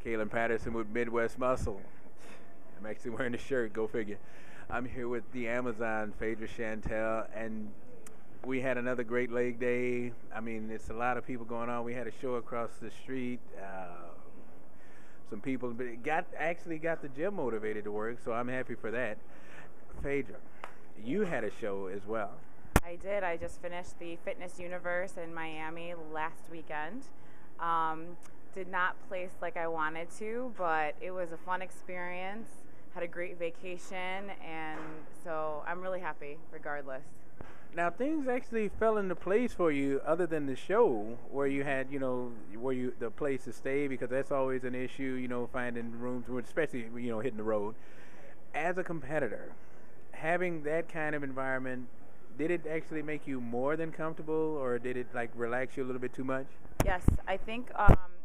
Kalen Patterson with Midwest Muscle. I'm actually wearing the shirt, go figure. I'm here with the Amazon, Phaedra Chantel, and we had another great leg day. I mean, it's a lot of people going on. We had a show across the street. Some people actually got the gym motivated to work, so I'm happy for that. Phaedra, you had a show as well. I did. I just finished the Fitness Universe in Miami last weekend. Did not place like I wanted to, but it was a fun experience. Had a great vacation, and so I'm really happy regardless. Now, things actually fell into place for you other than the show where you had, the place to stay, because that's always an issue, finding rooms, especially, hitting the road. As a competitor, having that kind of environment, did it actually make you more than comfortable, or did it, relax you a little bit too much? Yes, I think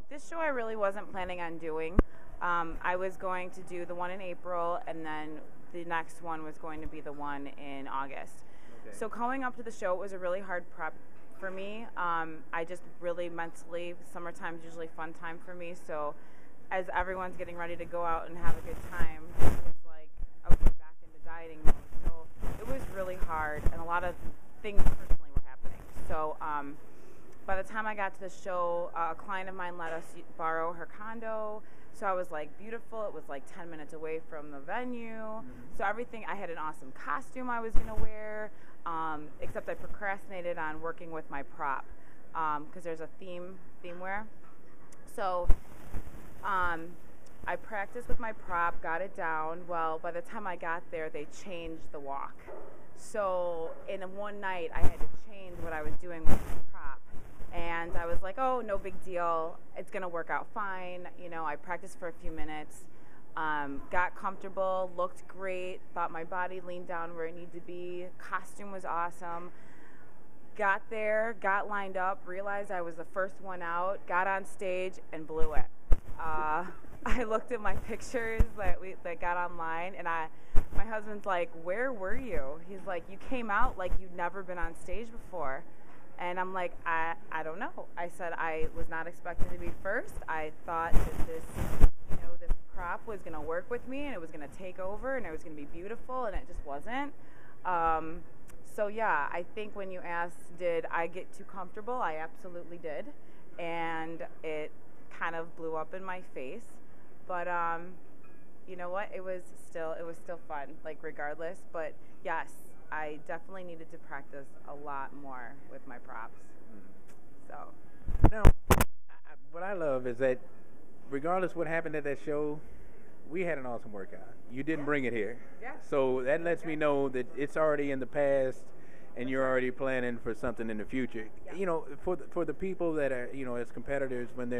this show I really wasn't planning on doing. I was going to do the one in April, and then the next one was going to be the one in August. Okay. So going up to the show, it was a really hard prep for me. I just really mentally, summertime's usually fun time for me, so as everyone's getting ready to go out and have a good time, it was like, okay, back into dieting mode. So it was really hard, and a lot of things personally were happening. So by the time I got to the show, a client of mine let us borrow her condo. So I was beautiful. It was 10 minutes away from the venue. Mm-hmm. So everything, I had an awesome costume I was going to wear, except I procrastinated on working with my prop because there's a theme wear. So I practiced with my prop, got it down. Well, by the time I got there, they changed the walk. So in one night, I had to change what I was doing with my prop. And I was like, oh, no big deal. It's going to work out fine. I practiced for a few minutes, got comfortable, looked great, thought my body leaned down where it needed to be. Costume was awesome. Got there, got lined up, realized I was the first one out, got on stage, and blew it. I looked at my pictures that got online, and my husband's like, where were you? He's like, you came out like you'd never been on stage before. And I'm like, I don't know. I said I was not expecting to be first. I thought that this prop was going to work with me, and it was going to take over, and it was going to be beautiful, and it just wasn't. So yeah, I think when you asked, did I get too comfortable? I absolutely did, and it kind of blew up in my face. But you know what? It was still fun, regardless. But yes, I definitely needed to practice a lot more with my props. So now, what I love is that regardless what happened at that show, we had an awesome workout. You didn't bring it here. Yeah. So that lets me know that it's already in the past, and you're already planning for something in the future. Yeah. For the people that are, as competitors, when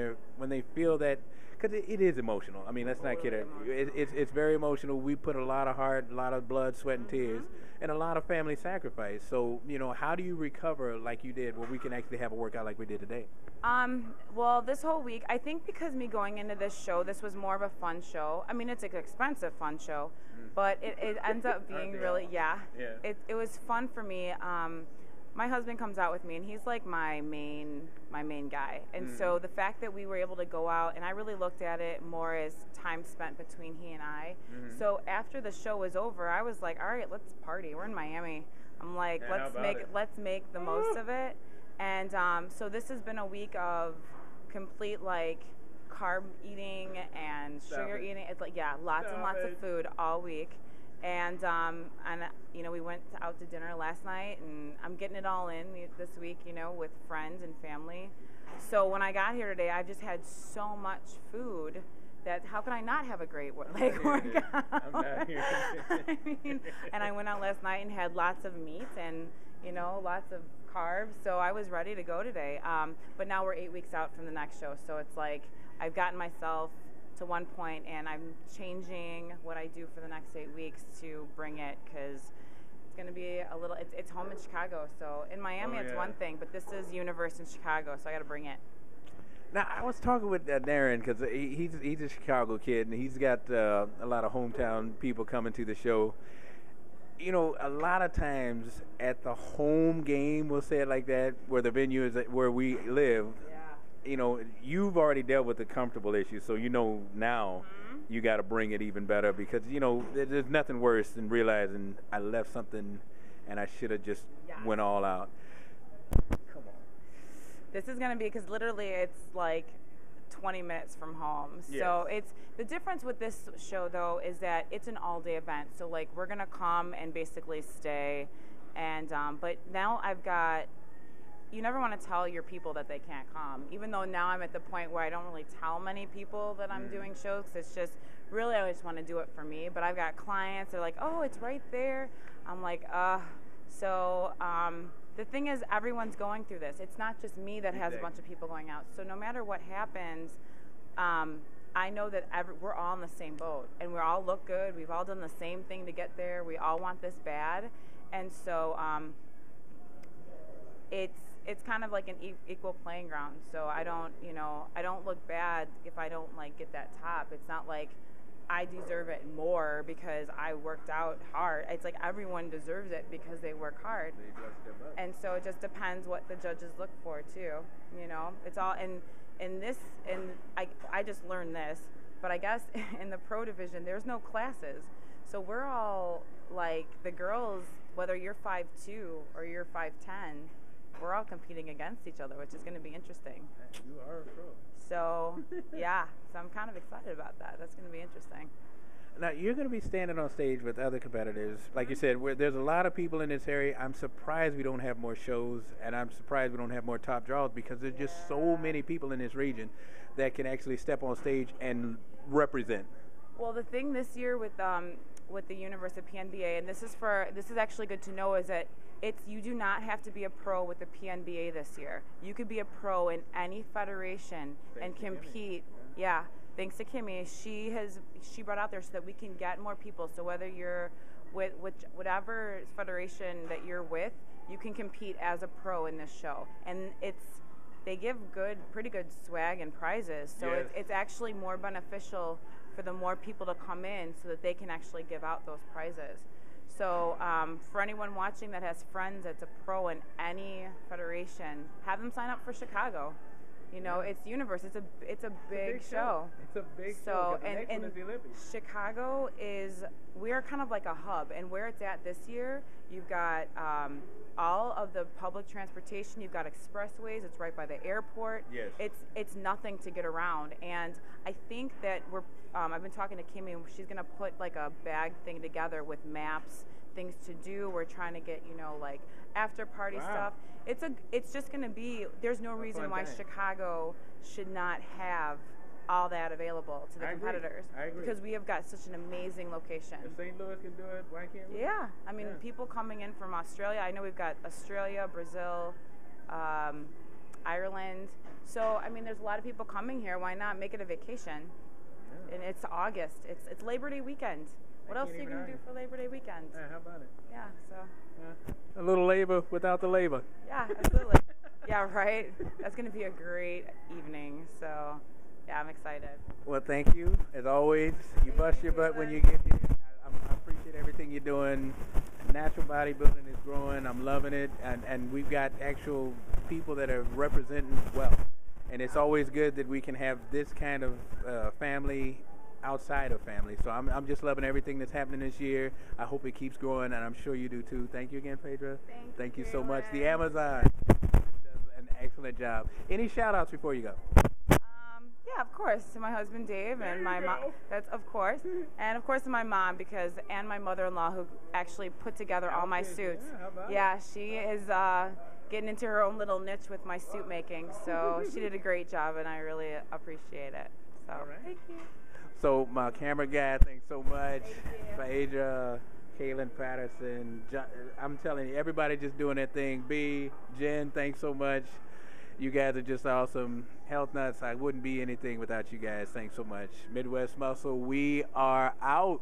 they feel that, because it is emotional. I mean, let's not kid it. It's very emotional. We put a lot of heart, a lot of blood, sweat, and tears, and a lot of family sacrifice. So, how do you recover like you did where we can actually have a workout like we did today? Well, this whole week, I think because me going into this show, this was more of a fun show. I mean, it's an expensive fun show, but it ends up being really, yeah. It was fun for me. My husband comes out with me, and he's like my main guy. And so the fact that we were able to go out, and I really looked at it more as time spent between he and I. So after the show was over, I was like, all right, let's party. We're in Miami. I'm like, let's make the most of it. And so this has been a week of complete carb eating and sugar eating. It's lots and lots of food all week. And we went out to dinner last night, and I'm getting it all in this week, with friends and family. So when I got here today, I've just had so much food that how can I not have a great workout? I mean, and I went out last night and had lots of meat and, lots of carbs. So I was ready to go today. But now we're 8 weeks out from the next show. So it's I've gotten myself to one point, and I'm changing what I do for the next 8 weeks to bring it, because it's going to be it's home in Chicago. So in Miami, it's one thing, but this is Universe in Chicago, so I got to bring it. Now, I was talking with Darren, because he's a Chicago kid, and he's got a lot of hometown people coming to the show. A lot of times at the home game, we'll say it like that, where the venue is where we live, you know, you've already dealt with the comfortable issue, so you know now you got to bring it even better because, you know, there's nothing worse than realizing I left something and I should have just went all out. Come on. This is going to be, because literally it's like 20 minutes from home. Yes. So it's the difference with this show, though, is that it's an all-day event. So, like, we're going to come and basically stay. And but now I've got, you never want to tell your people that they can't come, even though now I'm at the point where I don't really tell many people that I'm doing shows. It's just really, I just want to do it for me. But I've got clients, they're like, oh, it's right there. I'm like, So the thing is, everyone's going through this. It's not just me that has a bunch of people going out. So no matter what happens, I know that we're all in the same boat, and we all look good. We've all done the same thing to get there. We all want this bad. And so it's kind of like an equal playing ground. So I don't look bad if I don't like get that top. It's not like I deserve it more because I worked out hard. It's like everyone deserves it because they work hard. And so it just depends what the judges look for too. You know, it's all I just learned this, but I guess in the pro division there's no classes. So we're all like the girls, whether you're 5'2" or you're 5'10", we're all competing against each other, which is going to be interesting. You are a pro. So, yeah. So I'm kind of excited about that. That's going to be interesting. Now, you're going to be standing on stage with other competitors. Like you said, there's a lot of people in this area. I'm surprised we don't have more shows, and I'm surprised we don't have more top draws because there's just so many people in this region that can actually step on stage and represent. Well, the thing this year with the Universe of PNBA, and this is actually good to know, is that you do not have to be a pro with the PNBA this year. You could be a pro in any federation and compete. Yeah, thanks to Kimmy. She brought out there so that we can get more people. So whether you're with whatever federation that you're with, you can compete as a pro in this show. And they give pretty good swag and prizes. So it's actually more beneficial for the more people to come in so that they can actually give out those prizes. So for anyone watching that has friends that's a pro in any federation, have them sign up for Chicago. You know, it's Universe. It's a big show. It's a big show. show. And Chicago we're kind of like a hub. And where it's at this year, you've got all of the public transportation. You've got expressways. It's right by the airport. Yes. It's nothing to get around. And I think that I've been talking to Kimmy, and she's gonna put like a bag thing together with maps, things to do. We're trying to get, like after party stuff. It's just gonna be. There's no reason why Chicago should not have all that available to the competitors. I agree. Because we have got such an amazing location. If St. Louis can do it, why can't we? Yeah, I mean, people coming in from Australia. I know we've got Australia, Brazil, Ireland. So, I mean, there's a lot of people coming here. Why not make it a vacation? Yeah. And it's August. It's Labor Day weekend. What else are you going to do for Labor Day weekend? Yeah, how about it? Yeah, so. A little labor without the labor. Yeah, absolutely. Yeah, right? That's going to be a great evening. So, yeah, I'm excited. Well, thank you. As always, you bust your butt when you get here. I appreciate everything you're doing. Natural bodybuilding is growing. I'm loving it. And we've got actual people that are representing well. And it's always good that we can have this kind of family outside of family. So I'm just loving everything that's happening this year. I hope it keeps growing, and I'm sure you do too. Thank you again, Phaedra. Thank you so much. The Amazon does an excellent job. Any shout-outs before you go? Yeah, of course, to my husband Dave and my mom. That's of course, and of course to my mom and my mother-in-law who actually put together all my suits. Yeah, she is getting into her own little niche with my suit making, so she did a great job, and I really appreciate it. So thank you. So my camera guy, thanks so much. Phaedra, Kaylin Patterson, John, I'm telling you, everybody just doing their thing. B, Jen, thanks so much. You guys are just awesome. Health Nuts, I wouldn't be anything without you guys. Thanks so much. Midwest Muscle, we are out.